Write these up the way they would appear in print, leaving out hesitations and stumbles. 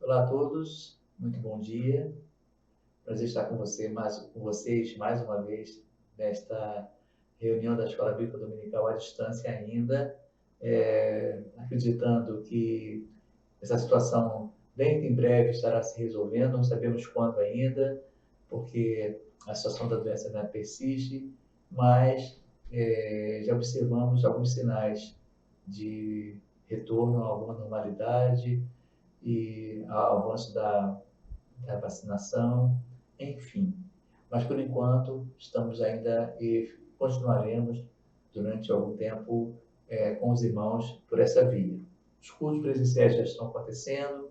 Olá a todos, muito bom dia. Prazer estar com vocês mais uma vez nesta reunião da Escola Bíblica Dominical à distância ainda, acreditando que essa situação dentro em breve estará se resolvendo, não sabemos quando ainda, porque a situação da doença ainda persiste, mas já observamos alguns sinais de retorno a alguma normalidade e ao avanço da vacinação, enfim. Mas, por enquanto, estamos ainda e continuaremos durante algum tempo com os irmãos por essa via. Os cultos presenciais já estão acontecendo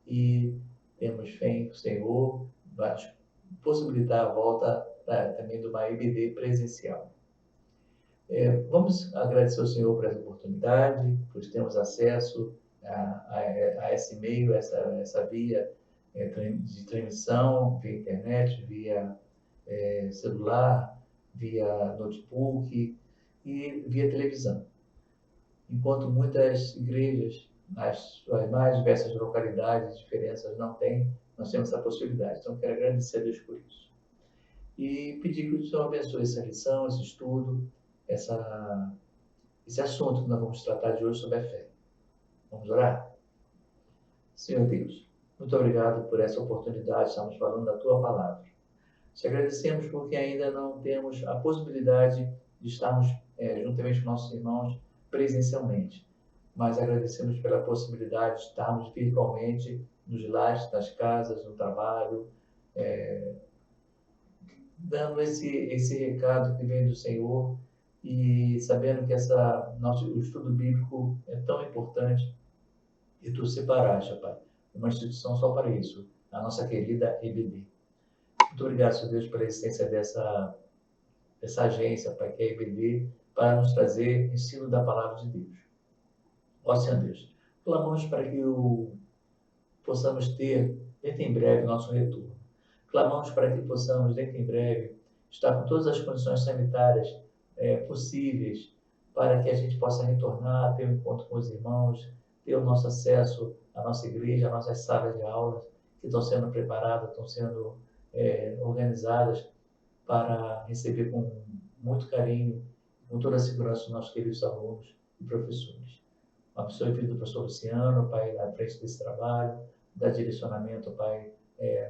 e temos fé em que o Senhor vai possibilitar a volta também de uma EBD presencial. Vamos agradecer ao Senhor por essa oportunidade, por termos acesso a esse meio, essa via de transmissão, via internet, via celular, via notebook e via televisão. Enquanto muitas igrejas, nas suas mais diversas localidades, diferenças não têm, nós temos essa possibilidade. Então, quero agradecer a Deus por isso. E pedir que o Senhor abençoe essa lição, esse estudo, esse assunto que nós vamos tratar de hoje sobre a fé. Vamos orar? Senhor Deus, muito obrigado por essa oportunidade, estamos falando da Tua Palavra. Te agradecemos porque ainda não temos a possibilidade de estarmos juntamente com nossos irmãos presencialmente, mas agradecemos pela possibilidade de estarmos virtualmente nos lares, nas casas, no trabalho, dando esse recado que vem do Senhor e sabendo que o estudo bíblico é tão importante e tu separaste, Pai, uma instituição só para isso, a nossa querida EBD. Muito obrigado, Senhor Deus, pela existência dessa agência, Pai, que é a EBD, para nos trazer ensino da palavra de Deus. Ó Senhor Deus, clamamos para que possamos ter, dentro em breve, nosso retorno. Clamamos para que possamos, dentro em breve, estar com todas as condições sanitárias possíveis para que a gente possa retornar, ter um encontro com os irmãos, ter o nosso acesso à nossa igreja, às nossas salas de aulas, que estão sendo preparadas, estão sendo organizadas para receber com muito carinho, com toda a segurança os nossos queridos alunos e professores. Abençoe a vida do pastor Luciano, Pai, à frente desse trabalho, dá direcionamento, Pai,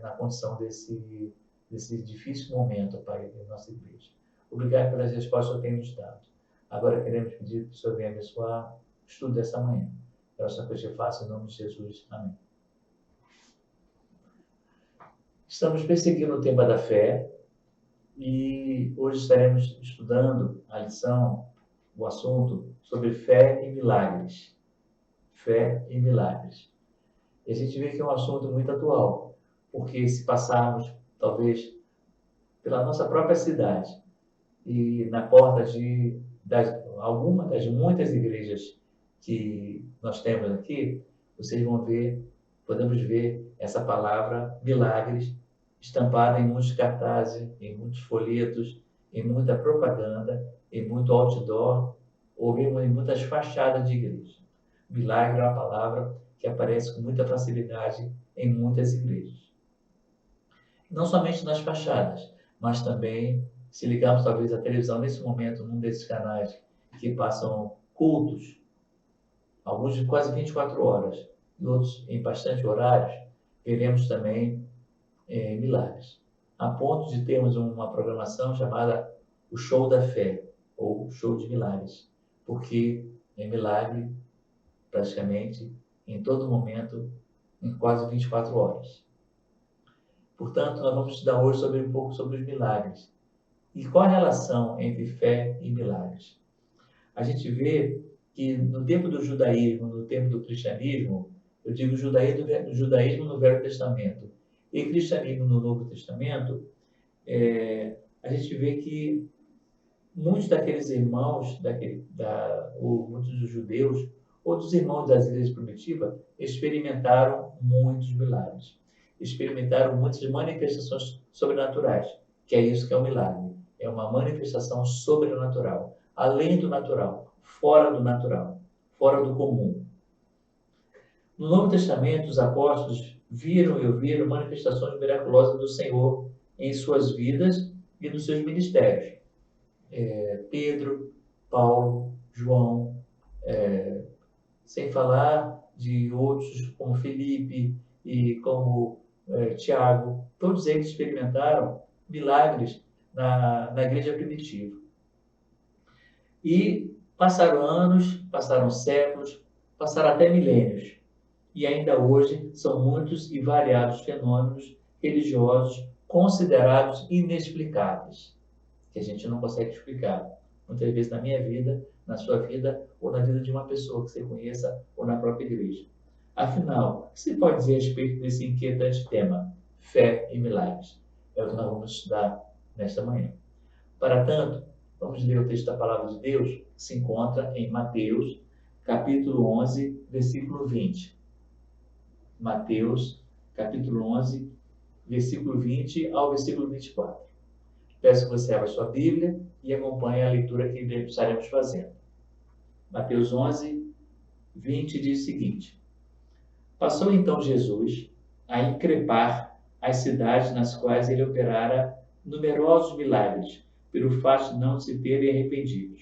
na condição desse difícil momento, Pai, da nossa igreja. Obrigado pelas respostas que o Senhor tem nos dado. Agora queremos pedir que o Senhor venha abençoar o estudo dessa manhã. É essa coisa que eu faço em nome de Jesus. Amém. Estamos perseguindo o tema da fé e hoje estaremos estudando a lição, o assunto sobre fé e milagres. Fé e milagres. E a gente vê que é um assunto muito atual, porque se passarmos, talvez, pela nossa própria cidade e na porta de alguma das muitas igrejas que nós temos aqui, vocês vão ver, podemos ver essa palavra milagres estampada em muitos cartazes, em muitos folhetos, em muita propaganda, em muito outdoor, ou em muitas fachadas de igreja. Milagre é uma palavra que aparece com muita facilidade em muitas igrejas. Não somente nas fachadas, mas também, se ligarmos talvez à televisão nesse momento, num desses canais que passam cultos, alguns de quase 24 horas e outros em bastante horários, veremos também milagres. A ponto de termos uma programação chamada o Show da Fé, ou Show de Milagres, porque é milagre praticamente em todo momento, em quase 24 horas. Portanto, nós vamos estudar hoje um pouco sobre os milagres. E qual a relação entre fé e milagres? A gente vê que no tempo do judaísmo, no tempo do cristianismo, eu digo judaísmo no Velho Testamento e cristianismo no Novo Testamento, a gente vê que muitos daqueles irmãos, ou muitos dos judeus, ou dos irmãos das igrejas primitivas, experimentaram muitos milagres. Experimentaram muitas manifestações sobrenaturais, que é isso que é um milagre. É uma manifestação sobrenatural, além do natural, fora do comum. No Novo Testamento, os apóstolos viram e ouviram manifestações miraculosas do Senhor em suas vidas e nos seus ministérios. Pedro, Paulo, João, sem falar de outros como Felipe e como Tiago, todos eles experimentaram milagres na igreja primitiva. E passaram anos, passaram séculos, passaram até milênios. E ainda hoje são muitos e variados fenômenos religiosos considerados inexplicáveis, que a gente não consegue explicar. Muitas vezes na minha vida, na sua vida, ou na vida de uma pessoa que você conheça, ou na própria igreja. Afinal, o que se pode dizer a respeito desse inquietante tema, fé e milagres? É o que nós vamos estudar nesta manhã. Para tanto, vamos ler o texto da Palavra de Deus, que se encontra em Mateus, capítulo 11, versículo 20. Mateus, capítulo 11, versículo 20 ao versículo 24. Peço que você abra a sua Bíblia e acompanhe a leitura que estaremos fazendo. Mateus 11, 20 diz o seguinte: Passou então Jesus a increpar as cidades nas quais ele operara numerosos milagres, pelo fato de não se terem arrependido.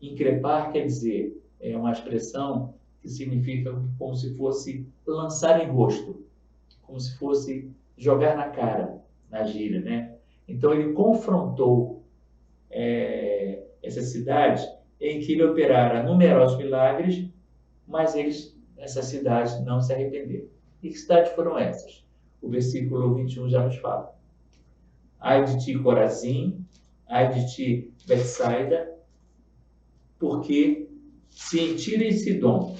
Increpar quer dizer, é uma expressão que significa como se fosse lançar em rosto, como se fosse jogar na cara, na gíria, né? Então ele confrontou essa cidade em que ele operara numerosos milagres, mas essas cidades não se arrependeram. E que cidades foram essas? O versículo 21 já nos fala. Ai de ti, Corazim, ai de ti, Betsaida, porque se em Tiro e Sidom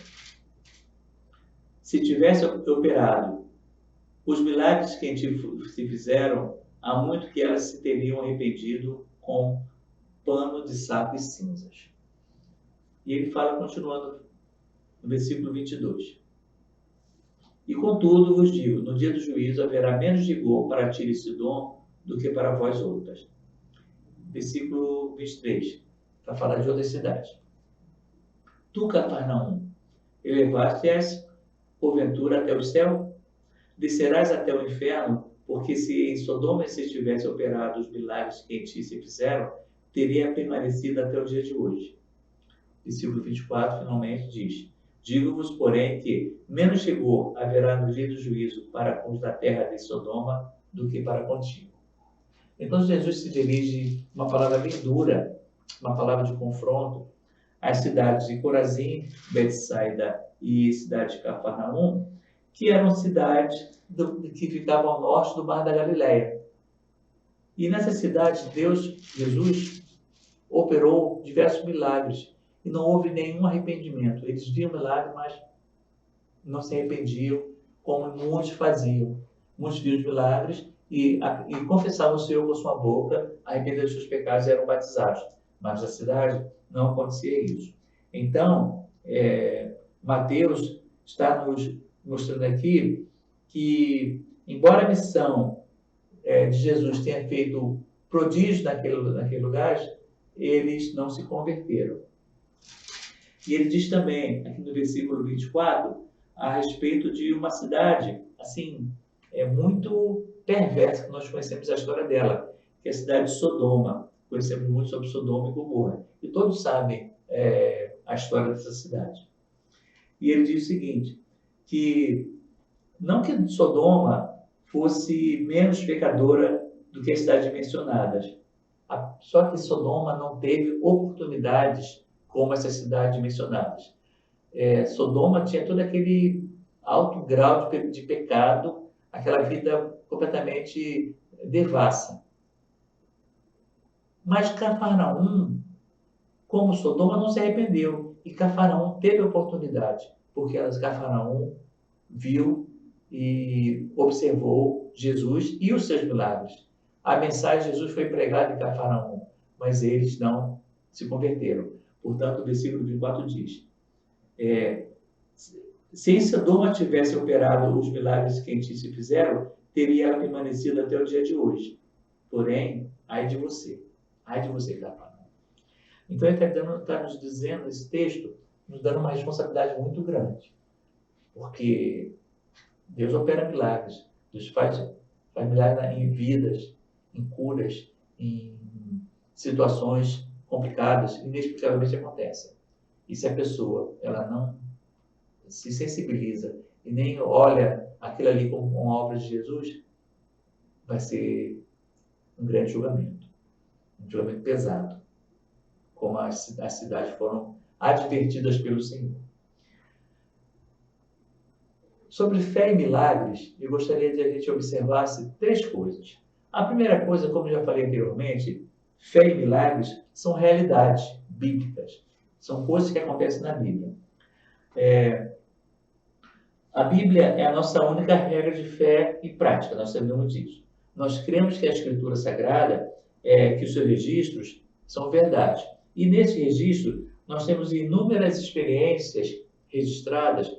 se tivesse operado os milagres que em ti se fizeram, há muito que elas se teriam arrependido com pano de saco e cinzas. E ele fala, continuando no versículo 22. E contudo vos digo, no dia do juízo haverá menos rigor para Tiro e Sidom do que para vós outras. Versículo 23, para falar de outra cidade. Tu, Cafarnaum, elevaste-as, porventura, até o céu? Descerás até o inferno, porque se em Sodoma se tivesse operado os milagres que em ti se fizeram, teria permanecido até o dia de hoje. Versículo 24, finalmente, diz: Digo-vos, porém, que menos rigor haverá no dia do juízo para com os da terra de Sodoma do que para contigo. Então Jesus se dirige uma palavra bem dura, uma palavra de confronto, às cidades de Corazim, Betsaida e cidade de Cafarnaum, que eram cidades que ficavam ao norte do Mar da Galileia. E nessas cidades, Jesus, operou diversos milagres e não houve nenhum arrependimento. Eles viam milagres, mas não se arrependiam, como muitos faziam. Muitos viam os milagres e confessavam o Senhor com sua boca, arrependiam dos seus pecados e eram batizados. Mas na cidade não acontecia isso. Então, Mateus está nos mostrando aqui que, embora a missão de Jesus tenha feito prodígios naquele lugar, eles não se converteram. E ele diz também, aqui no versículo 24, a respeito de uma cidade, assim, muito perversa, que nós conhecemos a história dela, que é a cidade de Sodoma. Conhecemos muito sobre Sodoma e Gomorra. E todos sabem a história dessa cidade. E ele diz o seguinte, que não que Sodoma fosse menos pecadora do que as cidades mencionadas, só que Sodoma não teve oportunidades como essas cidades mencionadas. Sodoma tinha todo aquele alto grau de pecado, aquela vida completamente devassa. Mas Cafarnaum, como Sodoma, não se arrependeu. E Cafarnaum teve oportunidade, porque Cafarnaum viu e observou Jesus e os seus milagres. A mensagem de Jesus foi pregada em Cafarnaum, mas eles não se converteram. Portanto, o versículo 24 diz, se em Sodoma tivesse operado os milagres que em ti se fizeram, teria ela permanecido até o dia de hoje. Porém, ai de você, Cafarnaum. Então, ele está nos dizendo, esse texto, nos dando uma responsabilidade muito grande. porque Deus opera milagres. Deus faz milagres em vidas, em curas, em situações complicadas, inexplicavelmente acontecem. E se a pessoa ela não se sensibiliza e nem olha aquilo ali como uma obra de Jesus, vai ser um grande julgamento. Um julgamento pesado, como as cidades foram advertidas pelo Senhor. Sobre fé e milagres, eu gostaria de a gente observasse 3 coisas. A primeira coisa, como eu já falei anteriormente, fé e milagres são realidades bíblicas. São coisas que acontecem na Bíblia. A Bíblia é a nossa única regra de fé e prática, nós sabemos disso. Nós cremos que a Escritura Sagrada, que os seus registros são verdade. E nesse registro, nós temos inúmeras experiências registradas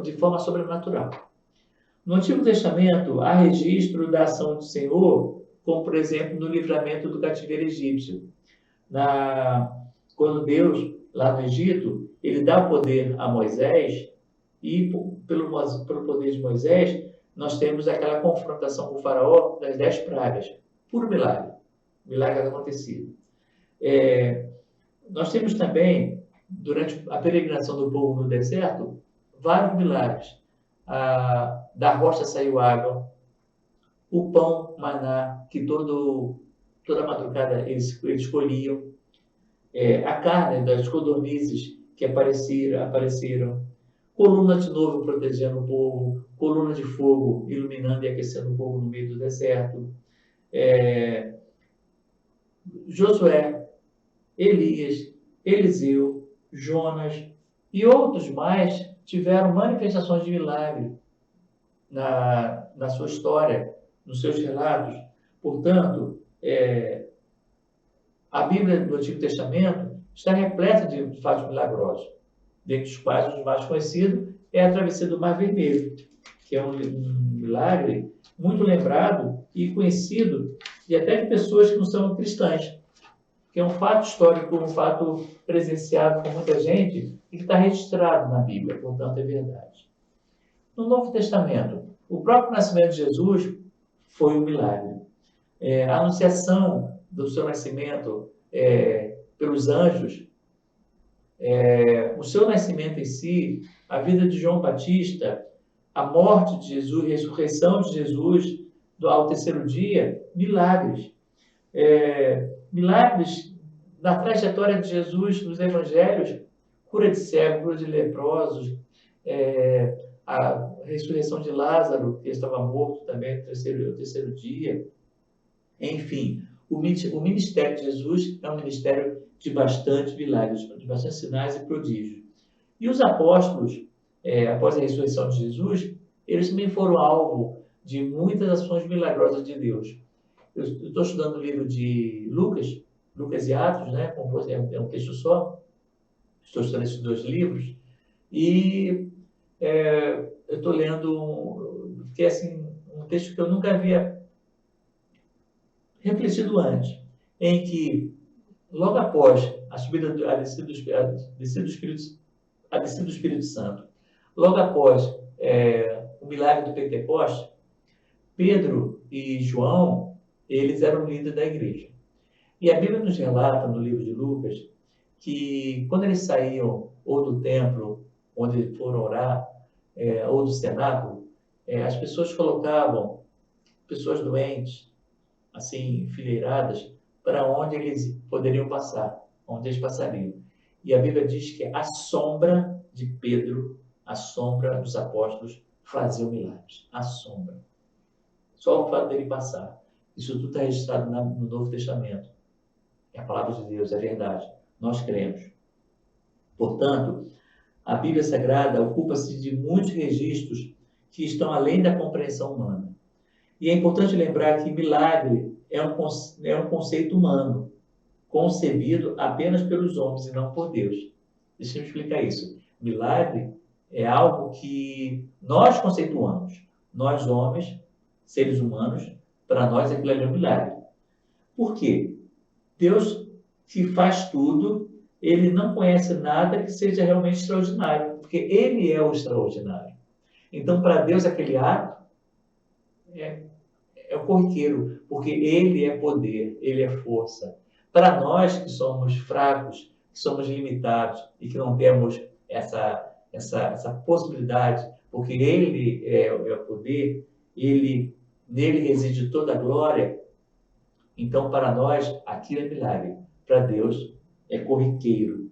de forma sobrenatural. No Antigo Testamento, há registro da ação do Senhor, como, por exemplo, no livramento do cativeiro egípcio. Quando Deus, lá no Egito, ele dá poder a Moisés, e pelo poder de Moisés, nós temos aquela confrontação com o faraó das 10 pragas. Puro milagre. Milagre acontecido. Nós temos também, durante a peregrinação do povo no deserto, vários milagres. Da rocha saiu água, o pão, maná, que toda madrugada eles colhiam, a carne das codornizes que apareceram, coluna de novo protegendo o povo, coluna de fogo iluminando e aquecendo o povo no meio do deserto, Josué, Elias, Eliseu, Jonas e outros mais tiveram manifestações de milagre na sua história, nos seus relatos. Portanto, a Bíblia do Antigo Testamento está repleta de fatos milagrosos, dentre os quais o mais conhecido é a travessia do Mar Vermelho, que é um milagre muito lembrado e conhecido, e até de pessoas que não são cristãs, que é um fato histórico, um fato presenciado por muita gente e que está registrado na Bíblia, portanto é verdade. No Novo Testamento, o próprio nascimento de Jesus foi um milagre. A anunciação do seu nascimento pelos anjos, o seu nascimento em si, a vida de João Batista, a morte de Jesus, a ressurreição de Jesus ao terceiro dia, milagres. Milagres na trajetória de Jesus nos evangelhos, cura de cego, cura de leprosos, a ressurreição de Lázaro, que estava morto também no terceiro dia. Enfim, o ministério de Jesus é um ministério de bastante milagres, de bastante sinais e prodígios. E os apóstolos, após a ressurreição de Jesus, eles também foram alvo de muitas ações milagrosas de Deus. Eu estou estudando o livro de Lucas e Atos, né? É um texto só. Estou estudando esses 2 livros. E eu estou lendo, que é assim, um texto que eu nunca havia refletido antes, em que, logo após a descida do Espírito Santo, logo após o milagre do Pentecostes, Pedro e João, eles eram líderes da igreja. E a Bíblia nos relata, no livro de Lucas, que quando eles saíam ou do templo, onde foram orar, ou do cenáculo, as pessoas colocavam pessoas doentes, assim, enfileiradas, para onde eles poderiam passar, onde eles passariam. E a Bíblia diz que a sombra de Pedro, a sombra dos apóstolos, fazia milagres. A sombra. Só o fato dele passar. Isso tudo está registrado no Novo Testamento. É a palavra de Deus, é verdade. Nós cremos. Portanto, a Bíblia Sagrada ocupa-se de muitos registros que estão além da compreensão humana. E é importante lembrar que milagre é um conceito humano, concebido apenas pelos homens e não por Deus. Deixa eu explicar isso. Milagre é algo que nós conceituamos. Nós, homens, seres humanos, para nós aquilo ali é um milagre. Por quê? Deus que faz tudo ele não conhece nada que seja realmente extraordinário, porque ele é o extraordinário. Então, para Deus, aquele ato é, é o corriqueiro, porque ele é poder, ele é força. Para nós que somos fracos, que somos limitados e que não temos essa possibilidade, porque ele é o poder, nele reside toda a glória, então para nós aquilo é milagre, para Deus é corriqueiro.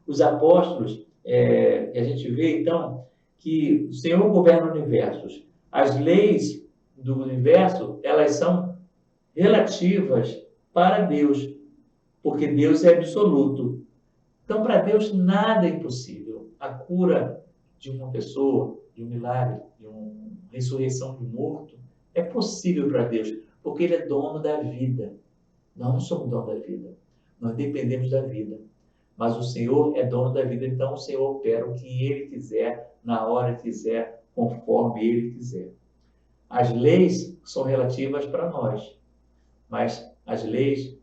Os apóstolos, a gente vê então que o Senhor governa o universo. As leis do universo, elas são relativas para Deus, porque Deus é absoluto. Então, para Deus, nada é impossível. A cura de uma pessoa, de um milagre, de uma ressurreição de um morto, é possível para Deus, porque Ele é dono da vida. Nós não somos dono da vida. Nós dependemos da vida. Mas o Senhor é dono da vida, então o Senhor opera o que Ele quiser, na hora que quiser, conforme Ele quiser. As leis são relativas para nós, mas as leis,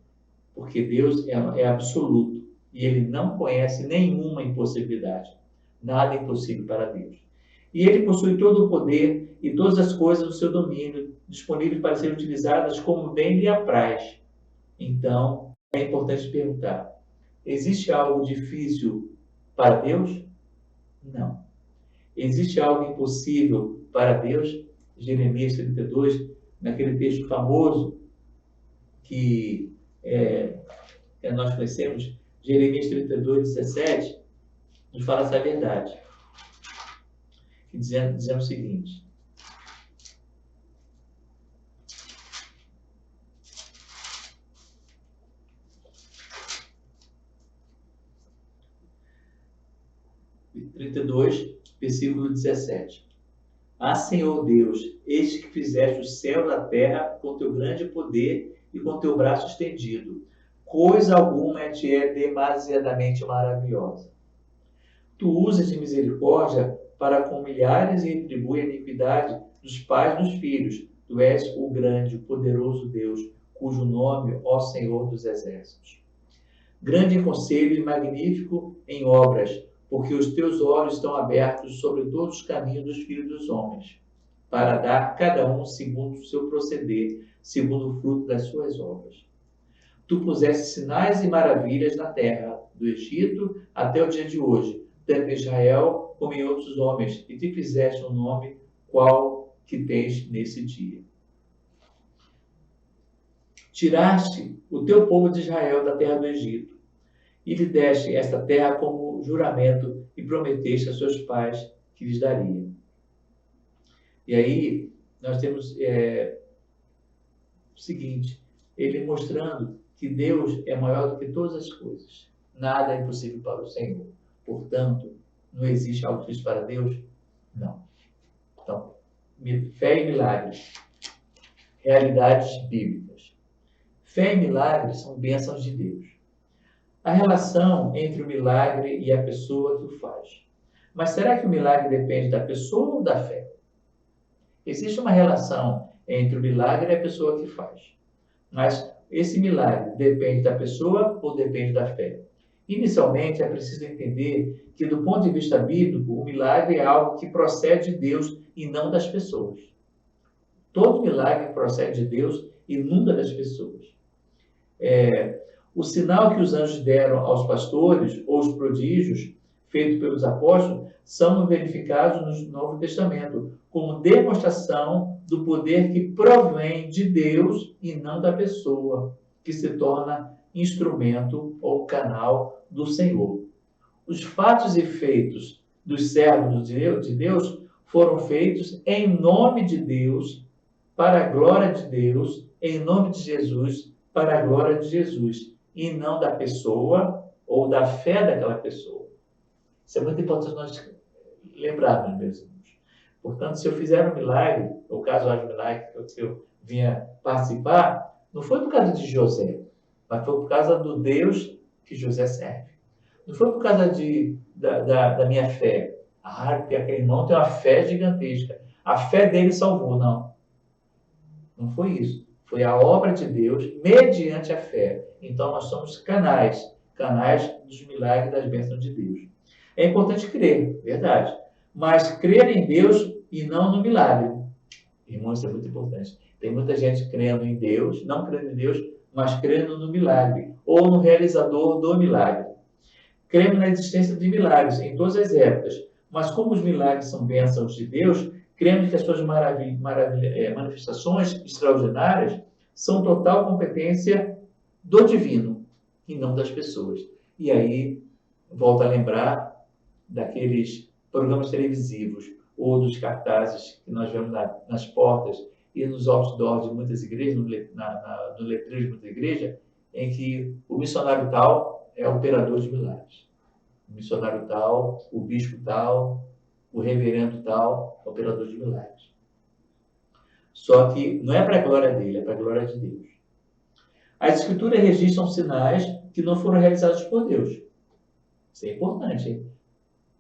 porque Deus é absoluto e Ele não conhece nenhuma impossibilidade. Nada é impossível para Deus. E Ele possui todo o poder e todas as coisas do seu domínio, disponíveis para serem utilizadas como bem lhe apraz. Então, é importante perguntar: existe algo difícil para Deus? Não. Existe algo impossível para Deus? Jeremias 32, naquele texto famoso que nós conhecemos, Jeremias 32, 17, nos fala essa verdade, dizendo o seguinte: versículo 17. Ah, Senhor Deus, eis que fizeste o céu e a terra com teu grande poder e com teu braço estendido. Coisa alguma te é demasiadamente maravilhosa. Tu usas de misericórdia para com milhares e retribui a iniquidade dos pais dos filhos. Tu és o grande, o poderoso Deus, cujo nome, ó Senhor dos exércitos. Grande em conselho e magnífico em obras, porque os teus olhos estão abertos sobre todos os caminhos dos filhos dos homens, para dar cada um segundo o seu proceder, segundo o fruto das suas obras. Tu puseste sinais e maravilhas na terra, do Egito até o dia de hoje, tanto em Israel como em outros homens, e te fizeste um nome qual que tens nesse dia. Tiraste o teu povo de Israel da terra do Egito, e lhe deste esta terra como juramento, e prometeste a seus pais que lhes daria. E aí nós temos o seguinte, ele mostrando que Deus é maior do que todas as coisas. Nada é impossível para o Senhor. Portanto, não existe algo difícil para Deus? Não. Então, fé e milagres. Realidades bíblicas. Fé e milagres são bênçãos de Deus. A relação entre o milagre e a pessoa que o faz. Mas será que o milagre depende da pessoa ou da fé? Existe uma relação entre o milagre e a pessoa que faz. Mas esse milagre depende da pessoa ou depende da fé? Inicialmente, é preciso entender que, do ponto de vista bíblico, o milagre é algo que procede de Deus e não das pessoas. Todo milagre procede de Deus e nunca das pessoas. O sinal que os anjos deram aos pastores, ou os prodígios feitos pelos apóstolos, são verificados no Novo Testamento, como demonstração do poder que provém de Deus e não da pessoa, que se torna instrumento ou canal do Senhor. Os fatos e feitos dos servos de Deus foram feitos em nome de Deus, para a glória de Deus, em nome de Jesus, para a glória de Jesus, e não da pessoa ou da fé daquela pessoa. Isso é muito importante nós lembrarmos, meus irmãos. Portanto, se eu fizer um milagre, ou caso haja um milagre que eu vinha participar, não foi por causa de José, mas foi por causa do Deus que José serve. Não foi por causa da minha fé. Ah, porque aquele irmão tem uma fé gigantesca. A fé dele salvou, não. Não foi isso. Foi a obra de Deus mediante a fé. Então, nós somos canais dos milagres e das bênçãos de Deus. É importante crer, verdade, mas crer em Deus e não no milagre. Irmãos, isso é muito importante. Tem muita gente crendo em Deus, não crendo em Deus, mas crendo no milagre, ou no realizador do milagre. Cremos na existência de milagres em todas as épocas, mas como os milagres são bênçãos de Deus, cremos que as suas manifestações extraordinárias são total competência do divino e não das pessoas. E aí, volto a lembrar daqueles programas televisivos ou dos cartazes que nós vemos nas portas e nos outdoors de muitas igrejas, no letreiro de muita igreja, em que o missionário tal é operador de milagres. O missionário tal, o bispo tal, o reverendo tal, é operador de milagres. Só que não é para a glória dele, é para a glória de Deus. As escrituras registram sinais que não foram realizados por Deus. Isso é importante, hein?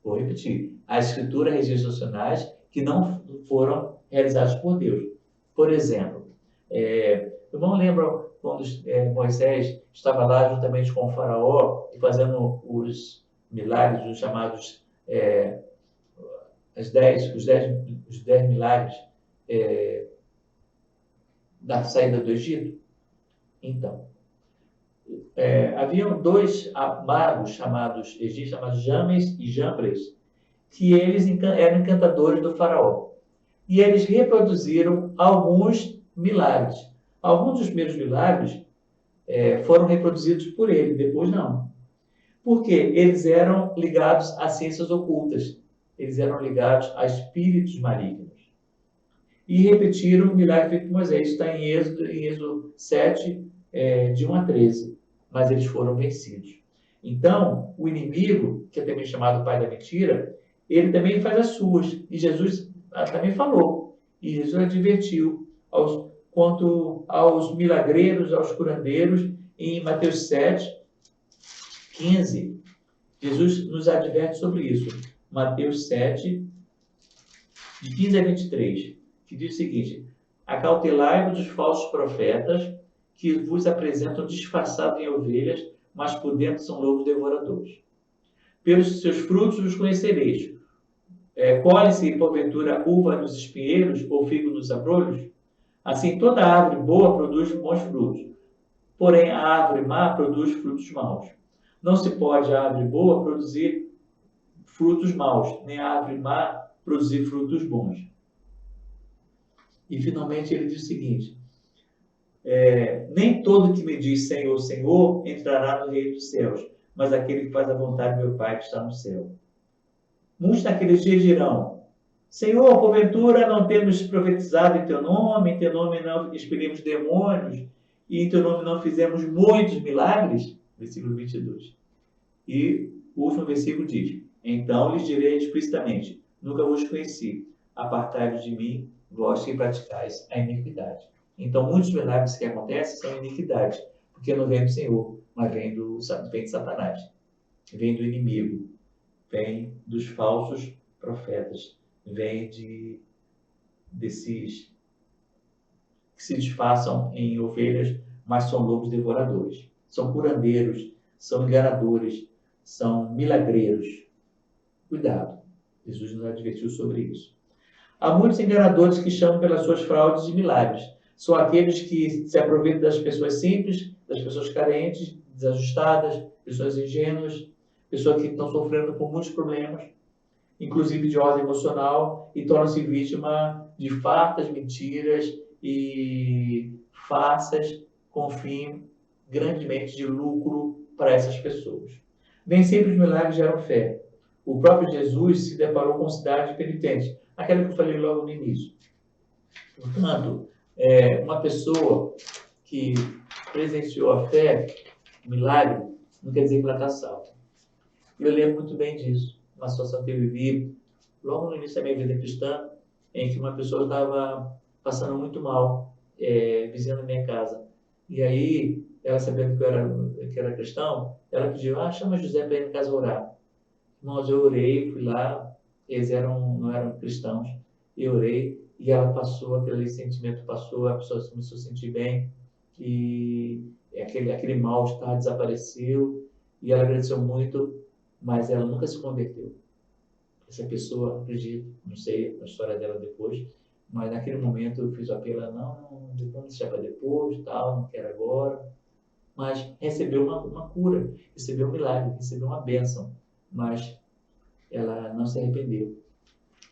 Vou repetir. A Escritura registra sinais que não foram realizados por Deus. Por exemplo, irmão, lembra quando Moisés estava lá juntamente com o faraó e fazendo os milagres, os chamados os 10 milagres da saída do Egito? Então, haviam dois magos chamados egípcios, chamados James e Jambres, que eles eram encantadores do faraó. E eles reproduziram alguns milagres. Alguns dos primeiros milagres foram reproduzidos por ele, depois não. Porque eles eram ligados a ciências ocultas. Eles eram ligados a espíritos malignos. E repetiram o milagre feito por Moisés. Isso está em Êxodo 7, de 1 a 13. Mas eles foram vencidos. Então, o inimigo, que é também chamado pai da mentira, ele também faz as suas. E Jesus também falou. E Jesus advertiu quanto aos milagreiros, aos curandeiros, em Mateus 7, 15. Jesus nos adverte sobre isso. Mateus 7, de 15 a 23, que diz o seguinte: acautelai-vos dos falsos profetas, que vos apresentam disfarçados em ovelhas, mas por dentro são lobos devoradores. Pelos seus frutos os conhecereis. Colhe-se, porventura, uva nos espinheiros ou figo nos abrolhos? Assim, toda árvore boa produz bons frutos, porém a árvore má produz frutos maus. Não se pode a árvore boa produzir frutos maus, nem a árvore má produzir frutos bons. E, finalmente, ele diz o seguinte: nem todo que me diz Senhor, Senhor, entrará no reino dos céus, mas aquele que faz a vontade do meu Pai que está no céu. Muitos naqueles dias dirão: Senhor, porventura não temos profetizado em teu nome não expelimos demônios, e em teu nome não fizemos muitos milagres? Versículo 22. E o último versículo diz: então lhes direi explicitamente: nunca vos conheci, apartai-vos de mim, vós que praticais a iniquidade. Então, muitos milagres que acontecem são iniquidade, porque não vem do Senhor, mas vem de Satanás, vem do inimigo, vem dos falsos profetas, vem desses que se disfarçam em ovelhas, mas são lobos devoradores. São curandeiros, são enganadores, são milagreiros. Cuidado, Jesus nos advertiu sobre isso. Há muitos enganadores que chamam pelas suas fraudes de milagres. São aqueles que se aproveitam das pessoas simples, das pessoas carentes, desajustadas, pessoas ingênuas, pessoas que estão sofrendo por muitos problemas, inclusive de ordem emocional, e tornam-se vítima de fartas mentiras e farsas com fim grandemente de lucro para essas pessoas. Nem sempre os milagres geram fé. O próprio Jesus se deparou com cidades penitentes, aquela que eu falei logo no início. Portanto, uma pessoa que presenciou a fé, o milagre, não quer dizer que ela está salva. Eu lembro muito bem disso, uma situação que eu vivi logo no início da minha vida cristã, em que uma pessoa estava passando muito mal, visitando a minha casa. E aí, ela sabendo que eu era cristão, ela pediu: chama José para ir em casa orar. Irmãos, eu orei, fui lá, eles não eram cristãos, eu orei, e ela passou, aquele sentimento passou, a pessoa começou a se sentir bem, e aquele mal-estar desapareceu, E ela agradeceu muito, mas ela nunca se converteu. Essa pessoa, acredito, não sei a história dela depois, mas naquele momento eu fiz o apelo, não, vamos deixar para depois, tal, não quero agora. Mas recebeu uma cura, recebeu um milagre, recebeu uma bênção, mas ela não se arrependeu.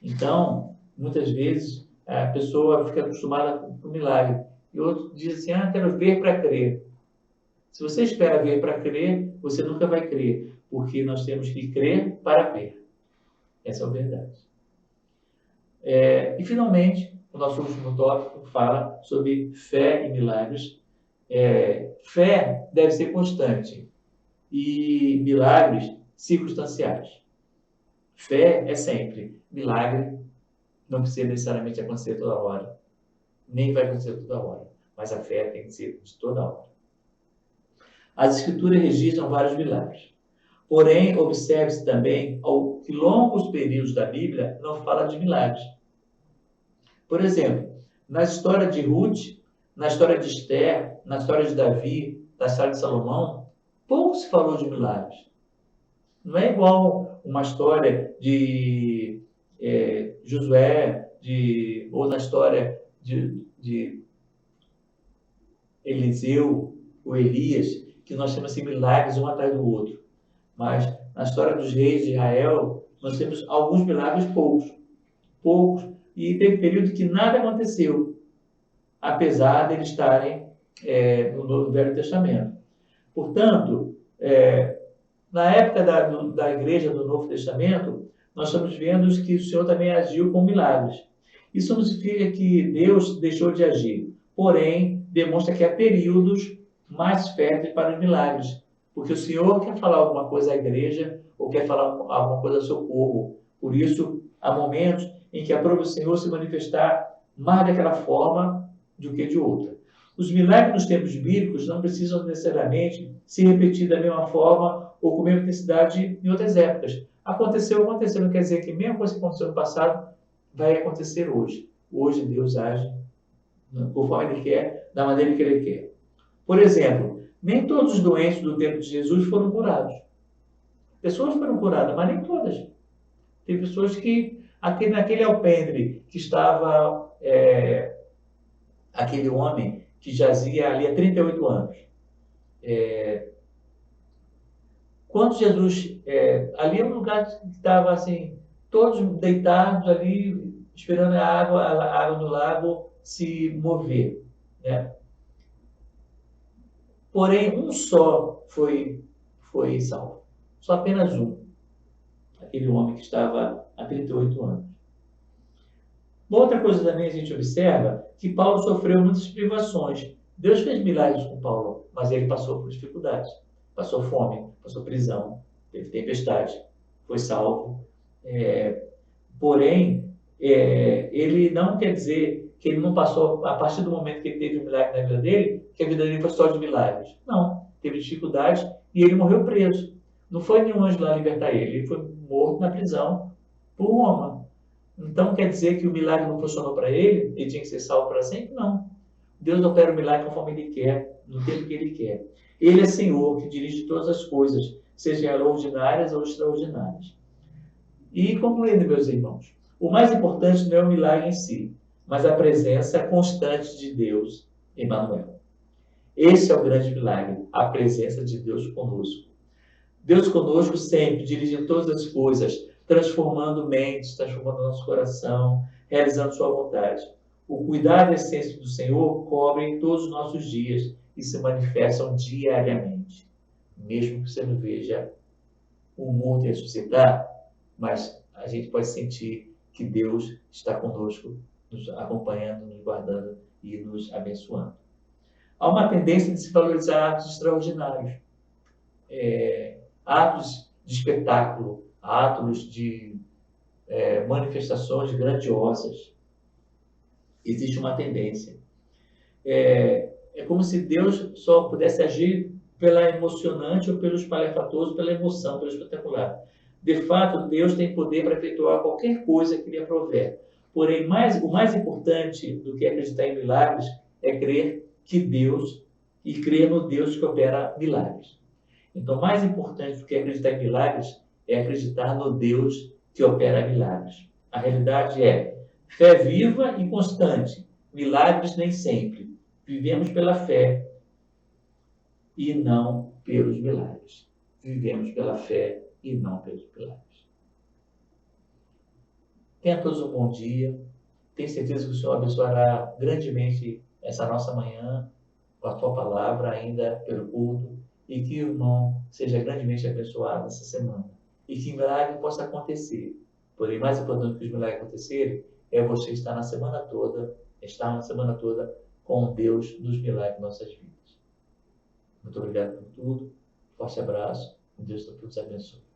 Então, muitas vezes, a pessoa fica acostumada com o milagre. E outro diz assim, quero ver para crer. Se você espera ver para crer, você nunca vai crer, porque nós temos que crer para ver. Essa é a verdade. E, finalmente, o nosso último tópico fala sobre fé e milagres. Fé deve ser constante e milagres circunstanciais. Fé é sempre. Milagre não precisa necessariamente acontecer toda hora, nem vai acontecer toda hora, mas a fé tem que ser de toda hora. As Escrituras registram vários milagres. Porém, observe-se também que longos períodos da Bíblia não fala de milagres. Por exemplo, na história de Ruth, na história de Esther, na história de Davi, na história de Salomão, pouco se falou de milagres. Não é igual uma história de Josué, ou na história de Eliseu ou Elias, que nós temos assim, milagres um atrás do outro. Mas na história dos reis de Israel, nós temos alguns milagres poucos, e teve período que nada aconteceu, apesar de eles estarem no Velho Testamento. Portanto, na época da igreja do Novo Testamento, nós estamos vendo que o Senhor também agiu com milagres. Isso não significa que Deus deixou de agir, porém, demonstra que há períodos mais férteis para os milagres, porque o Senhor quer falar alguma coisa à igreja ou quer falar alguma coisa ao seu povo. Por isso, há momentos em que aprova o Senhor se manifestar mais daquela forma do que de outra. Os milagres nos tempos bíblicos não precisam necessariamente se repetir da mesma forma ou com a mesma intensidade em outras épocas. Aconteceu, não quer dizer que a mesma coisa que aconteceu no passado vai acontecer hoje. Hoje Deus age conforme Ele quer, da maneira que Ele quer. Por exemplo, nem todos os doentes do tempo de Jesus foram curados. Pessoas foram curadas, mas nem todas. Tem pessoas que, naquele alpendre que estava aquele homem que jazia ali há 38 anos. Quando Jesus... ali é um lugar que estava assim, todos deitados ali, esperando a água do lago se mover. Né? Porém, um só foi salvo. Só apenas um. Aquele homem que estava há 38 anos. Uma outra coisa também a gente observa que Paulo sofreu muitas privações. Deus fez milagres com Paulo, mas ele passou por dificuldades. Passou fome, passou prisão, teve tempestade, foi salvo. Porém, ele não quer dizer que ele não passou, a partir do momento que ele teve um milagre na vida dele, que a vida dele foi só de milagres. Não, teve dificuldades e ele morreu preso. Não foi nenhum anjo lá libertar ele foi morto na prisão por Roma. Então quer dizer que o milagre não funcionou para ele? Ele tinha que ser salvo para sempre? Não. Deus opera o milagre conforme Ele quer, no tempo que Ele quer. Ele é Senhor que dirige todas as coisas, sejam elas ordinárias ou extraordinárias. E concluindo, meus irmãos, o mais importante não é o milagre em si, mas a presença constante de Deus, Emmanuel. Esse é o grande milagre, a presença de Deus conosco. Deus conosco sempre, dirigindo todas as coisas, transformando mentes, transformando nosso coração, realizando sua vontade. O cuidado e a essência do Senhor cobrem todos os nossos dias e se manifestam diariamente. Mesmo que você não veja o mundo ressuscitar, mas a gente pode sentir que Deus está conosco, nos acompanhando, nos guardando e nos abençoando. Há uma tendência de se valorizar atos extraordinários, atos de espetáculo, atos de manifestações grandiosas. Existe uma tendência. É como se Deus só pudesse agir pela emocionante ou pelo espalhafatoso, pela emoção, pelo espetacular. De fato, Deus tem poder para efetuar qualquer coisa que lhe aprover. Porém, o mais importante do que acreditar em milagres é crer que Deus e crer no Deus que opera milagres. Então, mais importante do que acreditar em milagres é acreditar no Deus que opera milagres. A realidade é fé viva e constante, milagres nem sempre. Vivemos pela fé e não pelos milagres. Vivemos pela fé e não pelos milagres. Tenha todos um bom dia. Tenho certeza que o Senhor abençoará grandemente essa nossa manhã com a tua palavra, ainda pelo culto, e que o irmão seja grandemente abençoado essa semana. E que milagre possa acontecer. Porém, mais importante que os milagres acontecerem é você estar na semana toda com Deus dos milagres em nossas vidas. Muito obrigado por tudo. Forte abraço. Deus te abençoe.